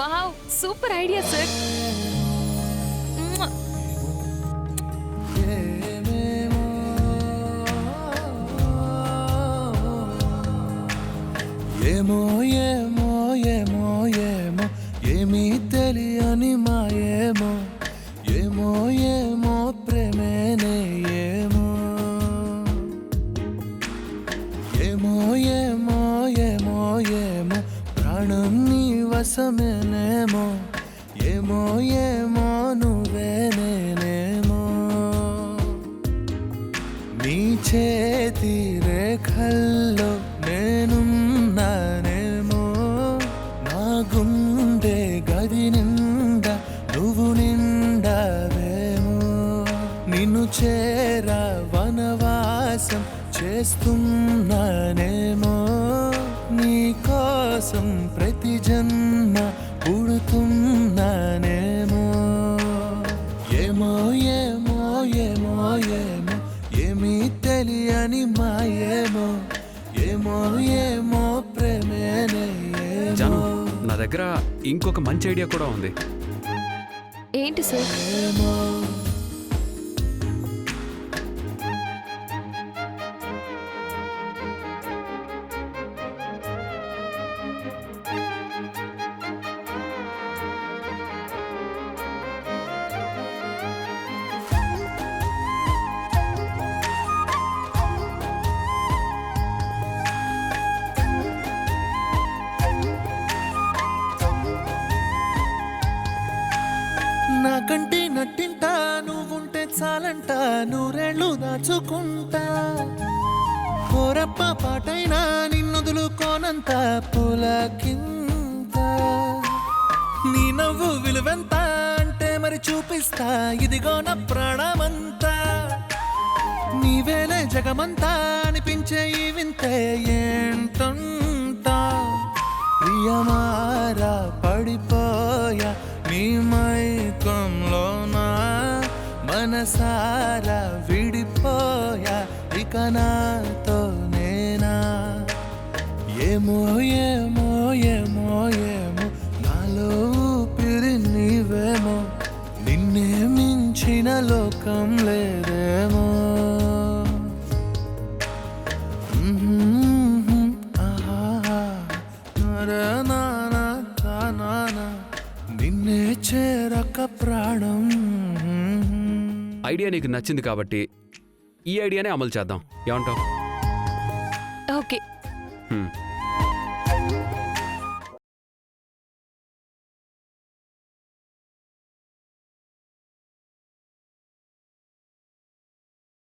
Wow, super idea sir. ఏమో ఏమో ఏమో ఏమో ఏమీ తెలియని మాయేమో, ఏమో ఏమో ప్రేమేనే ఏమో, ఏమో ఏమో ఏమో ఏమో ప్రాణం నీ వశమేనేమో, ఏమో ఏమో నువ్వే నేనేమో, నీ చేతి రేఖల్లో నేనున్నానేమో, నా గుండె గది నిండా నువ్వు నిండావేమో, నిన్ను చేరా వనవాసం చేస్తున్నానేమో, నీ కోసం ప్రతి జన్మ పుడుతున్నానేమో, ఏమో ఏమో ఏమో ఏమో ఏమీ తెలియని మాయేమో, ఏమో ఏమో ప్రేమేనే జాను, ఏమో, నా దగ్గర ఇంకొక మంచి ఐడియా కూడా ఉంది. ఏంటి సార్? ఏమో. నా కంటి నట్టింటా నువ్వుంటే చాలంట, నూరేళ్ళు దాచుకుంటా, కోరప్ప పాటైనా నిన్నొదులుకోనంత పులకింత, నీ నవ్వు విలువెంత అంటే మరి చూపిస్తా, ఇదిగో నా ప్రాణమంతా, నీవేలే జగమంతా అనిపించే ఈ వింతే ఏంటంతా, ప్రియమారా పడిపోయా నీ మైకంలోనా, మనసారా విడిపోయా ఇక నాతో నేనా, ఏమో ఏమో ఏమో ఏమో నాలో ఊపిరి నీవేమో, నిన్నే మించిన లోకం లేదేమో, నిన్నే చేరక ప్రాణం. ఐడియా నీకు నచ్చింది కాబట్టి ఈ ఐడియానే అమలు చేద్దాం, ఏమంటావు? ఓకే.